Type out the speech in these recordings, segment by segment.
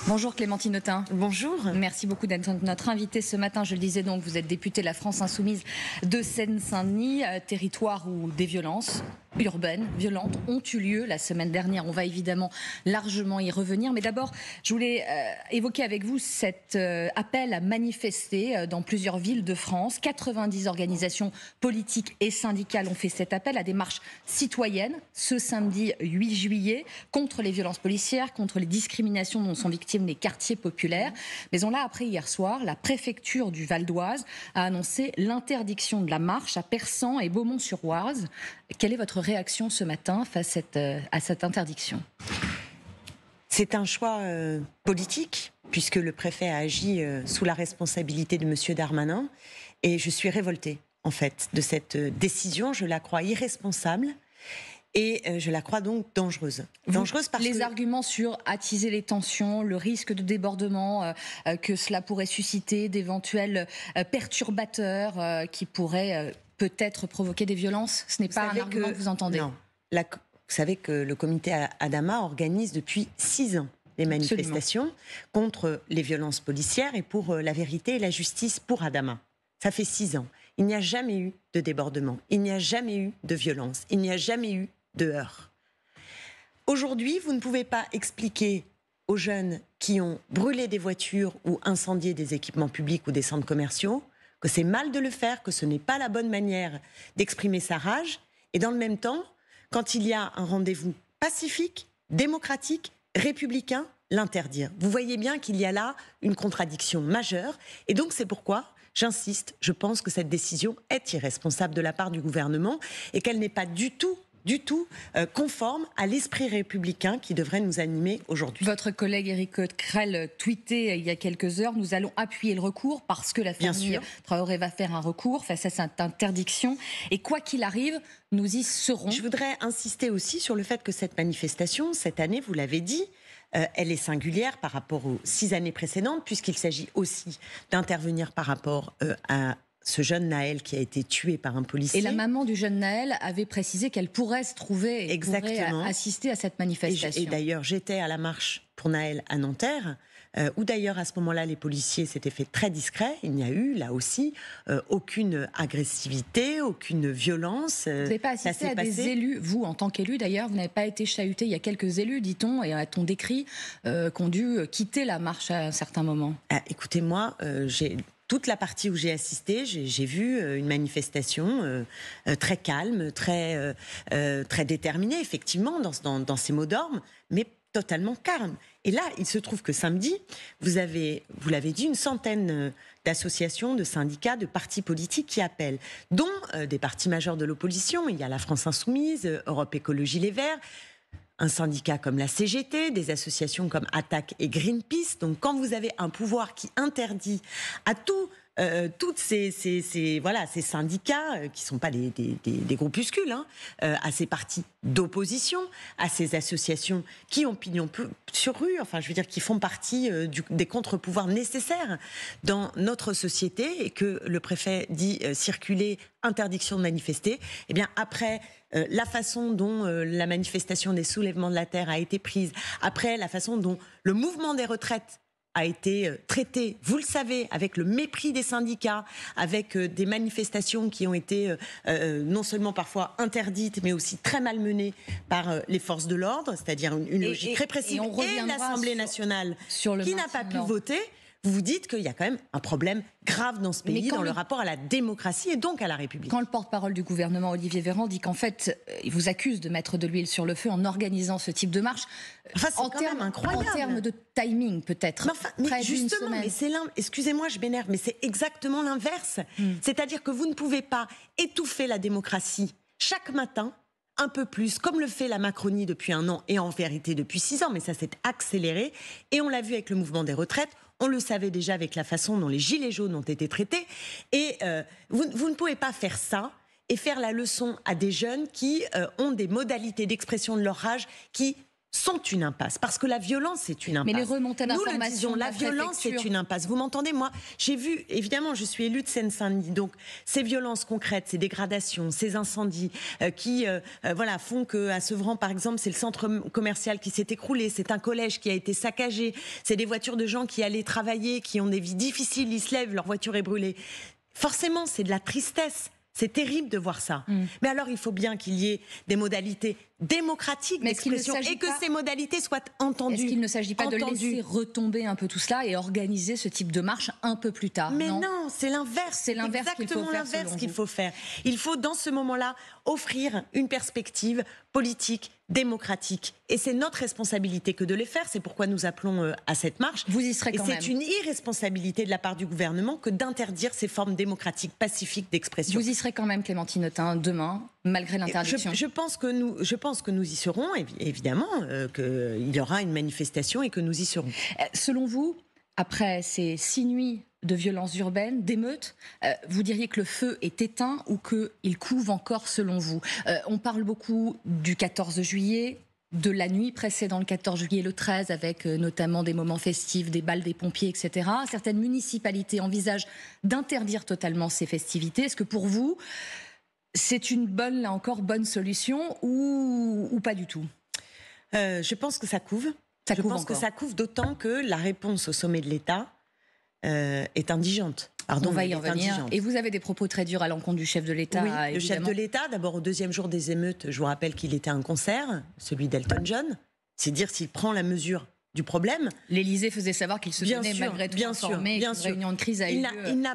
Bonjour Clémentine Autain. Bonjour. Merci beaucoup d'être notre invitée ce matin. Je le disais donc, vous êtes députée de la France Insoumise de Seine-Saint-Denis, territoire où des violences urbaines, violentes, ont eu lieu la semaine dernière. On va évidemment largement y revenir. Mais d'abord, je voulais évoquer avec vous cet appel à manifester dans plusieurs villes de France. 90 organisations politiques et syndicales ont fait cet appel à des marches citoyennes ce samedi 8 juillet contre les violences policières, contre les discriminations dont sont victimes les quartiers populaires. Mais on l'a appris hier soir, la préfecture du Val d'Oise a annoncé l'interdiction de la marche à Persan et Beaumont-sur-Oise. Quelle est votre réaction ce matin face à cette interdiction ? C'est un choix politique, puisque le préfet a agi sous la responsabilité de M. Darmanin. Et je suis révoltée, en fait, de cette décision. Je la crois irresponsable. Et je la crois donc dangereuse. Dangereuse parce les arguments sur attiser les tensions, le risque de débordement que cela pourrait susciter, d'éventuels perturbateurs qui pourraient peut-être provoquer des violences, ce n'est pas un argument que vous entendez ? Non. Vous savez que le comité Adama organise depuis 6 ans des manifestations contre les violences policières et pour la vérité et la justice pour Adama. Ça fait 6 ans. Il n'y a jamais eu de débordement, il n'y a jamais eu de violence, il n'y a jamais eu de heurts. Aujourd'hui, vous ne pouvez pas expliquer aux jeunes qui ont brûlé des voitures ou incendié des équipements publics ou des centres commerciaux que c'est mal de le faire, que ce n'est pas la bonne manière d'exprimer sa rage. Et dans le même temps, quand il y a un rendez-vous pacifique, démocratique, républicain, l'interdire. Vous voyez bien qu'il y a là une contradiction majeure. Et donc c'est pourquoi j'insiste, je pense que cette décision est irresponsable de la part du gouvernement et qu'elle n'est pas du tout conforme à l'esprit républicain qui devrait nous animer aujourd'hui. Votre collègue Éric Coquerel tweetait il y a quelques heures, nous allons appuyer le recours parce que la famille Traoré va faire un recours face à cette interdiction. Et quoi qu'il arrive, nous y serons. Je voudrais insister aussi sur le fait que cette manifestation, cette année, vous l'avez dit, elle est singulière par rapport aux 6 années précédentes, puisqu'il s'agit aussi d'intervenir par rapport à ce jeune Naël qui a été tué par un policier. Et la maman du jeune Naël avait précisé qu'elle pourrait se trouver et pourrait assister à cette manifestation. Et d'ailleurs, j'étais à la marche pour Naël à Nanterre, où d'ailleurs à ce moment-là, les policiers s'étaient fait très discrets. Il n'y a eu, là aussi, aucune agressivité, aucune violence. Vous n'avez pas assisté à des élus, vous, en tant qu'élu d'ailleurs, vous n'avez pas été chahuté. Il y a quelques élus, dit-on, et a-t-on décrit, qui ont dû quitter la marche à un certain moment. Écoutez-moi, toute la partie où j'ai assisté, j'ai vu une manifestation très calme, très déterminée, effectivement, dans ses mots d'ordre, mais totalement calme. Et là, il se trouve que samedi, vous l'avez dit, une centaine d'associations, de syndicats, de partis politiques qui appellent, dont des partis majeurs de l'opposition. Il y a la France Insoumise, Europe Écologie Les Verts, un syndicat comme la CGT, des associations comme Attac et Greenpeace. Donc quand vous avez un pouvoir qui interdit à toutes ces syndicats, qui ne sont pas des groupuscules, à ces partis d'opposition, à ces associations qui ont pignon sur rue, enfin je veux dire qui font partie des contre-pouvoirs nécessaires dans notre société, et que le préfet dit circuler, interdiction de manifester, et bien après la façon dont la manifestation des soulèvements de la terre a été prise, après la façon dont le mouvement des retraites a été traité, vous le savez, avec le mépris des syndicats, avec des manifestations qui ont été non seulement parfois interdites, mais aussi très malmenées par les forces de l'ordre, c'est-à-dire une logique répressive, et l'Assemblée nationale qui n'a pas pu voter. Vous vous dites qu'il y a quand même un problème grave dans ce pays, dans le rapport à la démocratie et donc à la République. Quand le porte-parole du gouvernement, Olivier Véran, dit qu'en fait, il vous accuse de mettre de l'huile sur le feu en organisant ce type de marche, enfin, c'est quand même incroyable. En termes de timing, peut-être. Mais justement, excusez-moi, je m'énerve, mais c'est exactement l'inverse. C'est-à-dire que vous ne pouvez pas étouffer la démocratie chaque matin, un peu plus, comme le fait la Macronie depuis 1 an et en vérité depuis 6 ans, mais ça s'est accéléré. Et on l'a vu avec le mouvement des retraites, on le savait déjà avec la façon dont les gilets jaunes ont été traités. Et vous ne pouvez pas faire ça et faire la leçon à des jeunes qui ont des modalités d'expression de leur rage qui sont une impasse, parce que la violence c'est une impasse. Mais les remontées d'informations, nous le disons, la violence c'est une impasse. Vous m'entendez, moi j'ai vu, évidemment je suis élue de Seine-Saint-Denis, donc ces violences concrètes, ces dégradations, ces incendies qui font qu'à Sevran par exemple c'est le centre commercial qui s'est écroulé, c'est un collège qui a été saccagé, c'est des voitures de gens qui allaient travailler, qui ont des vies difficiles, ils se lèvent, leur voiture est brûlée. Forcément c'est de la tristesse. C'est terrible de voir ça. Mais alors, il faut bien qu'il y ait des modalités démocratiques d'expression et que ces modalités soient entendues. Est-ce qu'il ne s'agit pas de laisser retomber un peu tout cela et organiser ce type de marche un peu plus tard? Mais non, c'est l'inverse. C'est exactement l'inverse qu'il faut faire. Il faut, dans ce moment-là, offrir une perspective politique, démocratique. Et c'est notre responsabilité que de les faire. C'est pourquoi nous appelons à cette marche. Vous y serez quand même. Et c'est une irresponsabilité de la part du gouvernement que d'interdire ces formes démocratiques, pacifiques d'expression. Vous y serez quand même, Clémentine Autain, demain, malgré l'interdiction. Je pense que nous y serons, évidemment, qu'il y aura une manifestation et que nous y serons. Selon vous, après ces 6 nuits de violences urbaines, d'émeutes, vous diriez que le feu est éteint ou qu'il couve encore selon vous? On parle beaucoup du 14 juillet, de la nuit précédant le 14 juillet, le 13, avec notamment des moments festifs, des balles des pompiers, etc. Certaines municipalités envisagent d'interdire totalement ces festivités. Est-ce que pour vous, c'est une bonne solution ou pas du tout? Je pense que ça couve. Je pense que ça couve, d'autant que la réponse au sommet de l'État est indigente. On va y revenir. Et vous avez des propos très durs à l'encontre du chef de l'État. Oui, le chef de l'État, d'abord au 2e jour des émeutes, je vous rappelle qu'il était à un concert, celui d'Elton John. C'est dire s'il prend la mesure du problème. L'Élysée faisait savoir qu'il se tenait malgré tout informé qu'une réunion de crise a eu lieu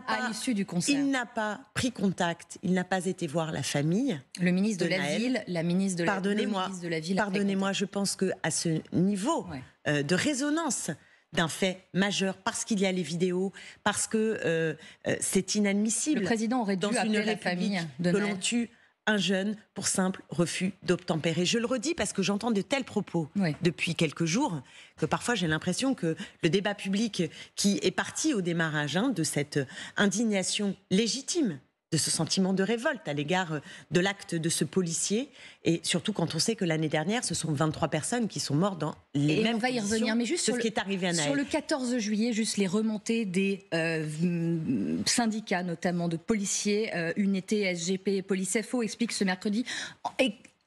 à l'issue du concert. Il n'a pas pris contact, il n'a pas été voir la famille. Le ministre de la Ville, la ministre de la Ville. Pardonnez-moi, je pense qu'à ce niveau de résonance d'un fait majeur, parce qu'il y a les vidéos, parce que c'est inadmissible. Le président aurait dû appeler la famille de que l'on tue un jeune pour simple refus d'obtempérer. Je le redis parce que j'entends de tels propos depuis quelques jours que parfois j'ai l'impression que le débat public qui est parti au démarrage de cette indignation légitime, de ce sentiment de révolte à l'égard de l'acte de ce policier, et surtout quand on sait que l'année dernière, ce sont 23 personnes qui sont mortes dans les mêmes conditions. Et on va y revenir, mais juste sur ce qui est arrivé à Naël. Sur le 14 juillet, juste les remontées des syndicats, notamment de policiers, Unité, SGP, Police FO, expliquent ce mercredi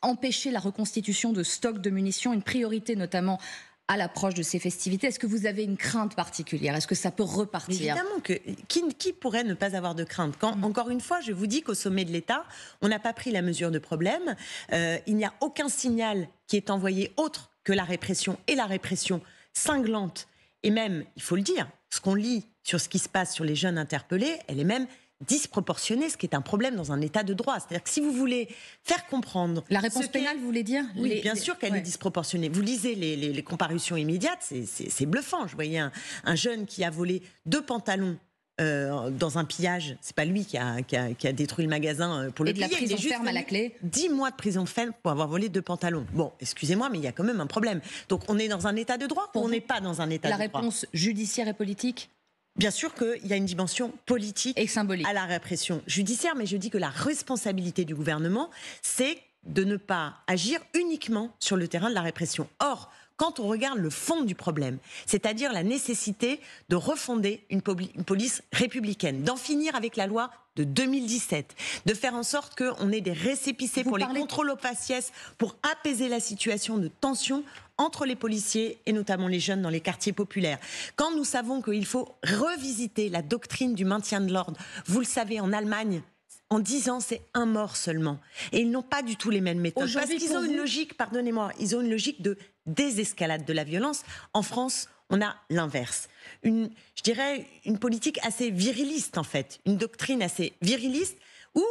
empêcher la reconstitution de stocks de munitions, une priorité notamment à l'approche de ces festivités. Est-ce que vous avez une crainte particulière? Est-ce que ça peut repartir? Évidemment que qui pourrait ne pas avoir de crainte quand, encore une fois, je vous dis qu'au sommet de l'État, on n'a pas pris la mesure de problème. Il n'y a aucun signal qui est envoyé autre que la répression, et la répression cinglante. Et même, il faut le dire, ce qu'on lit sur ce qui se passe sur les jeunes interpellés, elle est même disproportionnée, ce qui est un problème dans un état de droit. C'est-à-dire que si vous voulez faire comprendre... La réponse pénale, vous voulez dire? Oui, bien sûr qu'elle est disproportionnée. Vous lisez les comparutions immédiates, c'est bluffant. Je voyais un jeune qui a volé 2 pantalons dans un pillage. C'est pas lui qui a détruit le magasin pour le piller. Et de la prison ferme à la clé. 10 mois de prison ferme pour avoir volé 2 pantalons. Bon, excusez-moi, mais il y a quand même un problème. Donc on est dans un état de droit ou on n'est pas dans un état de droit? La réponse judiciaire et politique? Bien sûr qu'il y a une dimension politique et symbolique à la répression judiciaire, mais je dis que la responsabilité du gouvernement, c'est de ne pas agir uniquement sur le terrain de la répression. Or, quand on regarde le fond du problème, c'est-à-dire la nécessité de refonder une police républicaine, d'en finir avec la loi de 2017, de faire en sorte qu'on ait des récépissés pour les contrôles au faciès, pour apaiser la situation de tension entre les policiers et notamment les jeunes dans les quartiers populaires. Quand nous savons qu'il faut revisiter la doctrine du maintien de l'ordre, vous le savez, en Allemagne, en 10 ans, c'est 1 mort seulement. Et ils n'ont pas du tout les mêmes méthodes. Parce qu'ils ont une logique, pardonnez-moi, ils ont une logique de désescalade de la violence. En France, on a l'inverse. Je dirais une politique assez viriliste, en fait. Une doctrine assez viriliste où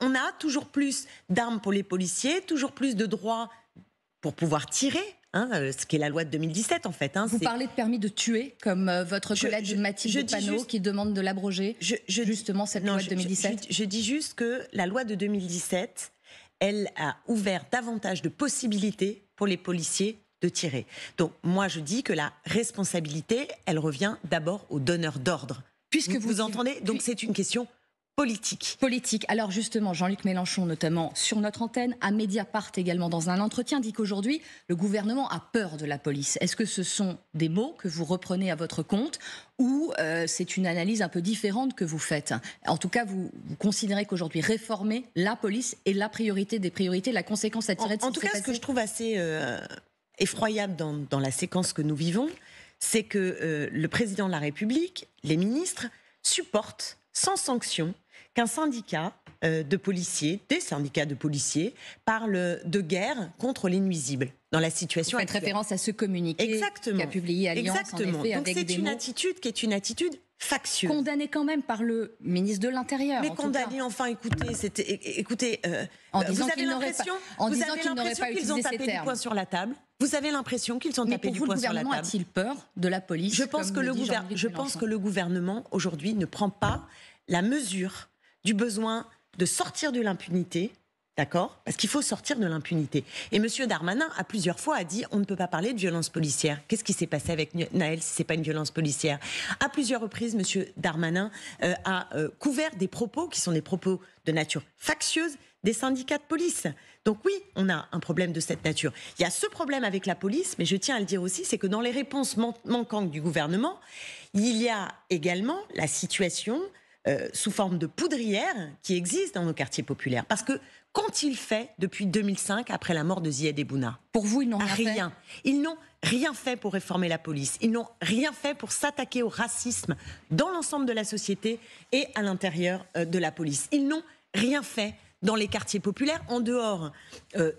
on a toujours plus d'armes pour les policiers, toujours plus de droits pour pouvoir tirer. Ce qui est la loi de 2017 en fait. Vous parlez de permis de tuer, comme votre collègue Mathilde Panot qui demande de l'abroger, justement cette loi de 2017. Je dis juste que la loi de 2017, elle a ouvert davantage de possibilités pour les policiers de tirer. Donc moi je dis que la responsabilité, elle revient d'abord aux donneurs d'ordre. Puisque vous entendez, donc c'est une question politique. Politique. Alors justement, Jean-Luc Mélenchon, notamment sur notre antenne, à Mediapart également, dans un entretien, dit qu'aujourd'hui, le gouvernement a peur de la police. Est-ce que ce sont des mots que vous reprenez à votre compte ou c'est une analyse un peu différente que vous faites? En tout cas, vous considérez qu'aujourd'hui, réformer la police est la priorité des priorités, la conséquence à tirer de ce qui s'est passé? Ce que je trouve assez effroyable dans la séquence que nous vivons, c'est que le président de la République, les ministres, supportent sans sanction qu'un syndicat de policiers, des syndicats de policiers, parlent de guerre contre les nuisibles dans la situation actuelle. Vous faites référence à ce communiqué qu'a publié Alliance, exactement. en effet, donc avec c'est des une mots attitude qui est une attitude factieuse. condamnée quand même par le ministre de l'Intérieur. Mais condamnée, enfin, écoutez, en vous disant avez qu'il n'aurait l'impression qu'ils ont tapé du poing sur la table. Vous avez l'impression qu'ils ont tapé du poing sur la table. Mais pour vous, le gouvernement a-t-il peur de la police? Je pense que le gouvernement, aujourd'hui, ne prend pas la mesure du besoin de sortir de l'impunité, d'accord? Parce qu'il faut sortir de l'impunité. Et M. Darmanin, à plusieurs fois, a dit on ne peut pas parler de violence policière. Qu'est-ce qui s'est passé avec Naël si ce n'est pas une violence policière? À plusieurs reprises, M. Darmanin a couvert des propos qui sont des propos de nature factieuse des syndicats de police. Donc oui, on a un problème de cette nature. Il y a ce problème avec la police, mais je tiens à le dire aussi, c'est que dans les réponses manquantes du gouvernement, il y a également la situation sous forme de poudrière qui existe dans nos quartiers populaires. Parce que qu'ont-ils fait depuis 2005, après la mort de Ziad Ebouna? Pour vous, ils n'ont rien fait. Ils n'ont rien fait pour réformer la police. Ils n'ont rien fait pour s'attaquer au racisme dans l'ensemble de la société et à l'intérieur de la police. Ils n'ont rien fait dans les quartiers populaires, en dehors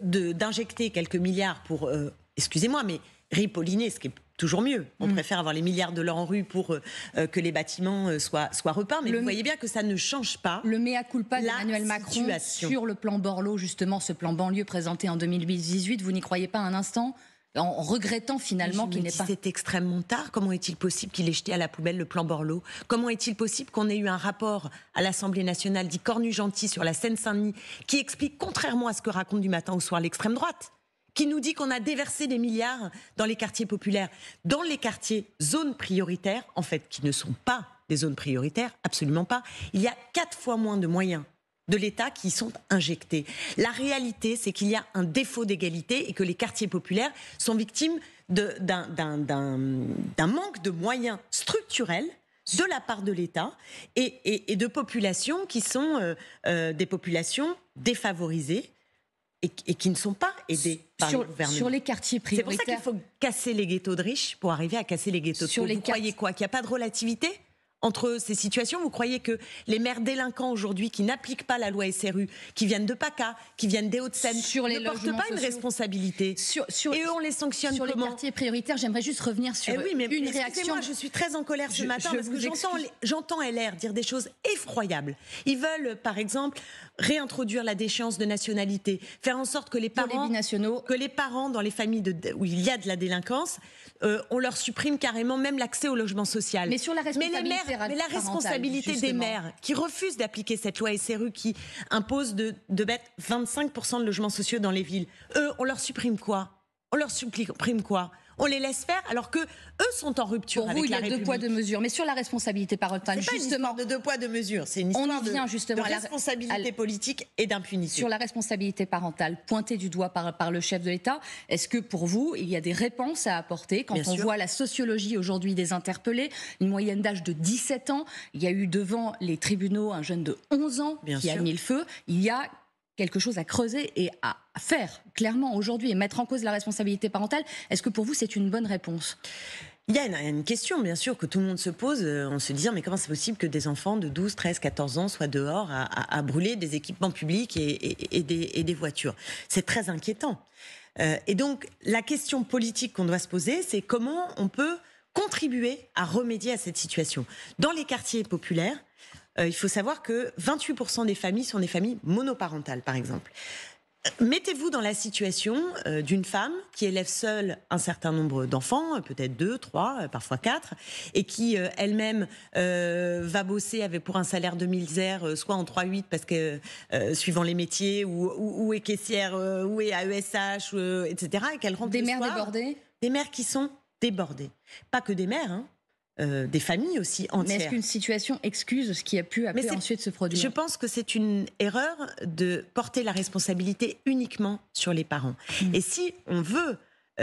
d'injecter quelques milliards pour, excusez-moi, mais ripolliner, ce qui est toujours mieux. On préfère avoir les milliards de l'or en rue pour que les bâtiments soient repeints. Mais vous voyez bien que ça ne change pas le mea culpa d'Emmanuel Macron sur le plan Borloo, justement, ce plan banlieue présenté en 2018. Vous n'y croyez pas un instant, en regrettant finalement qu'il n'est pas... C'est extrêmement tard. Comment est-il possible qu'il ait jeté à la poubelle le plan Borloo? Comment est-il possible qu'on ait eu un rapport à l'Assemblée nationale dit Cornu-Gentil sur la Seine-Saint-Denis qui explique, contrairement à ce que raconte du matin au soir l'extrême droite, qui nous dit qu'on a déversé des milliards dans les quartiers populaires, dans les quartiers zones prioritaires, en fait, qui ne sont pas des zones prioritaires, absolument pas. Il y a 4 fois moins de moyens de l'État qui y sont injectés. La réalité, c'est qu'il y a un défaut d'égalité et que les quartiers populaires sont victimes d'un manque de moyens structurels de la part de l'État et de populations qui sont des populations défavorisées et qui ne sont pas aidés par le gouvernement. Sur les quartiers prioritaires... C'est pour ça qu'il faut casser les ghettos de riches pour arriver à casser les ghettos de pauvres. Vous croyez quoi? Qu'il n'y a pas de relativité entre ces situations? Vous croyez que les maires délinquants aujourd'hui qui n'appliquent pas la loi SRU, qui viennent de PACA, qui viennent des Hauts-de-Seine, ne portent pas une responsabilité? Et eux, on les sanctionne sur comment? Les quartiers prioritaires, j'aimerais juste revenir sur une réaction. Je suis très en colère ce matin parce que j'entends LR dire des choses effroyables. Ils veulent, par exemple, réintroduire la déchéance de nationalité, faire en sorte que les parents dans les familles où il y a de la délinquance, on leur supprime carrément même l'accès au logement social. Mais sur la responsabilité Mais la responsabilité des maires qui refusent d'appliquer cette loi SRU qui impose de mettre 25% de logements sociaux dans les villes, eux, on leur supprime quoi? On leur supprime quoi? On les laisse faire alors que eux sont en rupture avec la République. Il y a 2 poids 2 mesures. Mais sur la responsabilité parentale, c'est pas une histoire de 2 poids 2 mesures. C'est une histoire de responsabilité politique et d'impunité. Sur la responsabilité parentale, pointée du doigt par le chef de l'État, est-ce que pour vous, il y a des réponses à apporter quand on voit la sociologie aujourd'hui des interpellés, une moyenne d'âge de 17 ans, il y a eu devant les tribunaux un jeune de 11 ans qui a mis le feu, il y a quelque chose à creuser et à faire clairement aujourd'hui et mettre en cause la responsabilité parentale. Est-ce que pour vous c'est une bonne réponse? Il y a une question, bien sûr, que tout le monde se pose en se disant mais comment c'est possible que des enfants de 12, 13, 14 ans soient dehors à brûler des équipements publics et des voitures? C'est très inquiétant. Et donc, la question politique qu'on doit se poser, c'est comment on peut contribuer à remédier à cette situation. Dans les quartiers populaires, il faut savoir que 28% des familles sont des familles monoparentales, par exemple. Mettez-vous dans la situation d'une femme qui élève seule un certain nombre d'enfants, peut-être 2, 3, parfois 4, et qui elle-même va bosser pour un salaire de misère, soit en 3-8 parce que suivant les métiers, ou est caissière, ou est AESH, etc. Et qu'elle rentre des mères débordées. Des mères qui sont débordées. Pas que des mères, hein. des familles aussi entières. Mais est-ce qu'une situation excuse ce qui a pu après ensuite se produire? Je pense que c'est une erreur de porter la responsabilité uniquement sur les parents. Et si on veut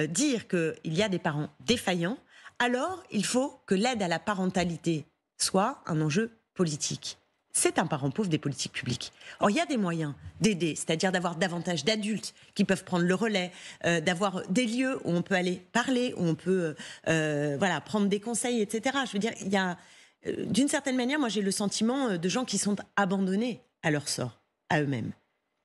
dire qu'il y a des parents défaillants, alors il faut que l'aide à la parentalité soit un enjeu politique. C'est un parent pauvre des politiques publiques. Or, il y a des moyens d'aider, c'est-à-dire d'avoir davantage d'adultes qui peuvent prendre le relais, d'avoir des lieux où on peut aller parler, où on peut prendre des conseils, etc. Je veux dire, il y a, d'une certaine manière, moi j'ai le sentiment de gens qui sont abandonnés à leur sort, à eux-mêmes.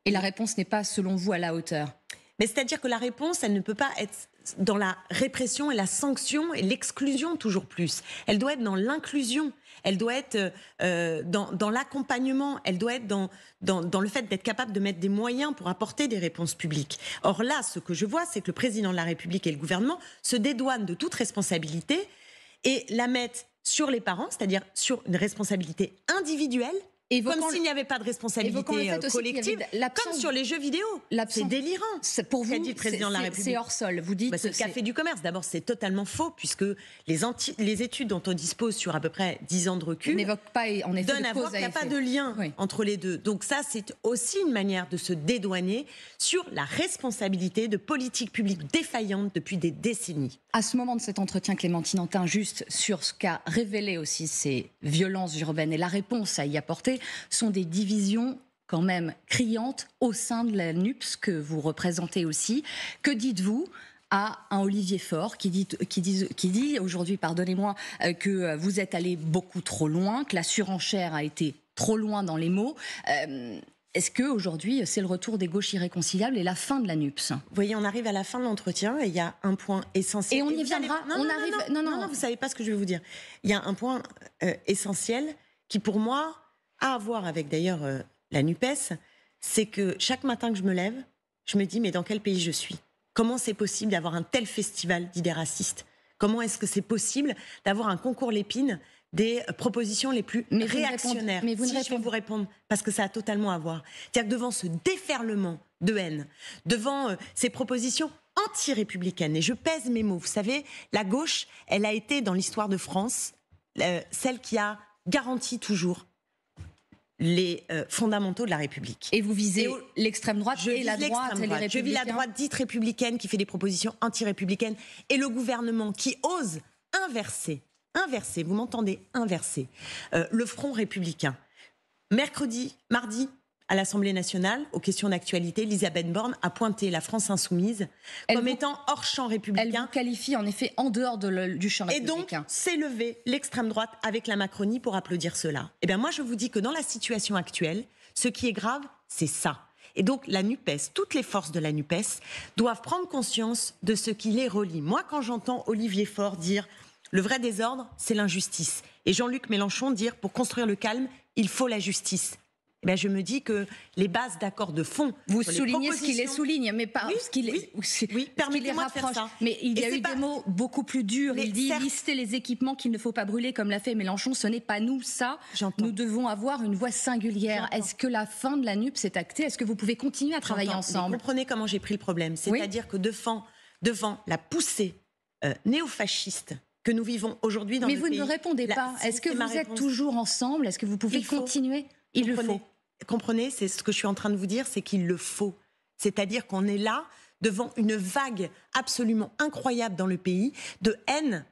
Et la réponse n'est pas, selon vous, à la hauteur? Mais c'est-à-dire que la réponse, elle ne peut pas être dans la répression et la sanction et l'exclusion toujours plus. Elle doit être dans l'inclusion, elle doit être dans l'accompagnement, elle doit être dans le fait d'être capable de mettre des moyens pour apporter des réponses publiques. Or là, ce que je vois, c'est que le président de la République et le gouvernement se dédouanent de toute responsabilité et la mettent sur les parents, c'est-à-dire sur une responsabilité individuelle, comme s'il n'y avait pas de responsabilité collective, comme sur les jeux vidéo. C'est délirant. Pour vous, dit le président de la République. C'est hors sol. Vous dites c'est le café du commerce. D'abord, c'est totalement faux, puisque les études dont on dispose sur à peu près 10 ans de recul n'évoquent pas, en effet, donnent à voir qu'il n'y a pas de lien entre les deux. Donc ça, c'est aussi une manière de se dédouaner sur la responsabilité de politiques publiques défaillantes depuis des décennies. À ce moment de cet entretien, Clémentine Autain, juste sur ce qu'a révélé aussi ces violences urbaines et la réponse à y apporter, sont des divisions quand même criantes au sein de la NUPES que vous représentez aussi. Que dites-vous à un Olivier Faure qui dit aujourd'hui, pardonnez-moi, que vous êtes allé beaucoup trop loin, que la surenchère a été trop loin dans les mots? Est-ce qu'aujourd'hui, c'est le retour des gauches irréconciliables et la fin de la NUPES? Vous voyez, on arrive à la fin de l'entretien et il y a un point essentiel. Et on y viendra. Non, vous ne savez pas ce que je vais vous dire. Il y a un point essentiel qui, pour moi, a à voir avec d'ailleurs la NUPES, c'est que chaque matin que je me lève, je me dis, mais dans quel pays je suis? Comment c'est possible d'avoir un tel festival d'idées racistes? Comment est-ce que c'est possible d'avoir un concours Lépine des propositions les plus réactionnaires? Mais vous ne je vais vous répondre, parce que ça a totalement à voir. C'est-à-dire que devant ce déferlement de haine, devant ces propositions anti-républicaines, et je pèse mes mots, vous savez, la gauche, elle a été dans l'histoire de France celle qui a garanti toujours les fondamentaux de la République. Et vous visez l'extrême droite et la droite et les républicains. Je vis la droite dite républicaine qui fait des propositions anti-républicaines et le gouvernement qui ose inverser, vous m'entendez, inverser le front républicain. Mardi, à l'Assemblée nationale, aux questions d'actualité, Elisabeth Borne a pointé la France insoumise comme étant hors champ républicain. Elle vous qualifie en effet en dehors du champ républicain. Et donc, s'est levée l'extrême droite avec la Macronie pour applaudir cela. Eh bien, moi, je vous dis que dans la situation actuelle, ce qui est grave, c'est ça. Et donc, la NUPES, toutes les forces de la NUPES doivent prendre conscience de ce qui les relie. Moi, quand j'entends Olivier Faure dire « le vrai désordre, c'est l'injustice », et Jean-Luc Mélenchon dire « pour construire le calme, il faut la justice », eh bien, je me dis que les bases d'accord de fond... Vous soulignez ce qui les souligne, mais pas ce qui les, permettez-moi de faire ça. Mais il y a eu des mots beaucoup plus durs. Il dit lister les équipements qu'il ne faut pas brûler, comme l'a fait Mélenchon. Ce n'est pas nous, ça. Nous devons avoir une voix singulière. Est-ce que la fin de la NUPES est actée? Est-ce que vous pouvez continuer à travailler ensemble? Vous comprenez comment j'ai pris le problème. C'est-à-dire que devant la poussée néofasciste que nous vivons aujourd'hui dans le pays... Mais vous ne répondez pas. Est-ce que vous êtes toujours ensemble? Est-ce que vous pouvez continuer? Il le faut. Comprenez, c'est ce que je suis en train de vous dire, c'est qu'il le faut. C'est-à-dire qu'on est là devant une vague absolument incroyable dans le pays de haine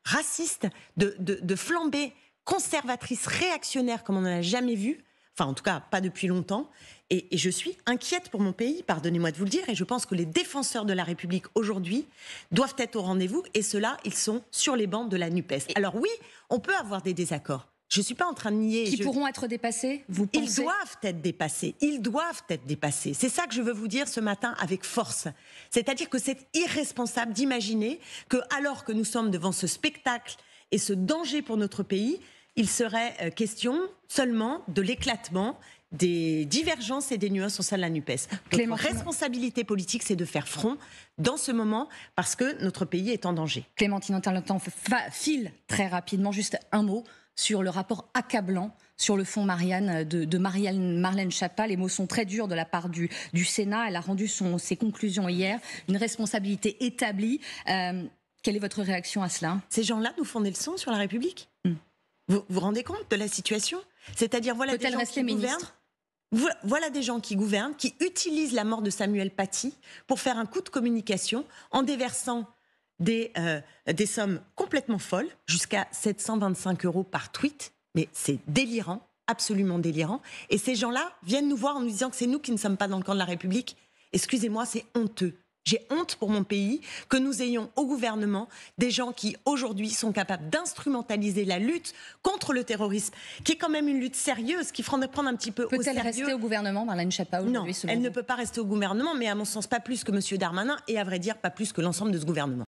raciste, de flambée conservatrice, réactionnaire comme on n'en a jamais vu. Enfin, en tout cas, pas depuis longtemps. Et je suis inquiète pour mon pays, pardonnez-moi de vous le dire. Et je pense que les défenseurs de la République aujourd'hui doivent être au rendez-vous. Et ceux-là, ils sont sur les bancs de la NUPES. Alors oui, on peut avoir des désaccords. Je ne suis pas en train de nier... Qui pourront être dépassés, vous pensez? Ils doivent être dépassés. Ils doivent être dépassés. C'est ça que je veux vous dire ce matin avec force. C'est-à-dire que c'est irresponsable d'imaginer que, alors que nous sommes devant ce spectacle et ce danger pour notre pays, il serait question seulement de l'éclatement des divergences et des nuances au sein de la NUPES. Notre responsabilité politique, c'est de faire front dans ce moment parce que notre pays est en danger. Clémentine Autain, le temps file très rapidement. Juste un mot sur le rapport accablant sur le fonds Marianne de Marlène Schiappa. Les mots sont très durs de la part du Sénat. Elle a rendu ses conclusions hier. Une responsabilité établie. Quelle est votre réaction à cela? Ces gens-là nous font des leçons sur la République. Vous vous rendez compte de la situation? C'est-à-dire, voilà des gens qui gouvernent. Voilà des gens qui gouvernent, qui utilisent la mort de Samuel Paty pour faire un coup de communication en déversant des sommes complètement folles, jusqu'à 725 € par tweet. Mais c'est délirant, absolument délirant. Et ces gens-là viennent nous voir en nous disant que c'est nous qui ne sommes pas dans le camp de la République. Excusez-moi, c'est honteux. J'ai honte pour mon pays que nous ayons au gouvernement des gens qui, aujourd'hui, sont capables d'instrumentaliser la lutte contre le terrorisme, qui est quand même une lutte sérieuse, qui prend un petit peu au sérieux. Peut-elle rester au gouvernement, Marlène Schiappa, aujourd'hui? Non, elle ne peut pas rester au gouvernement, mais à mon sens, pas plus que M. Darmanin, et à vrai dire, pas plus que l'ensemble de ce gouvernement.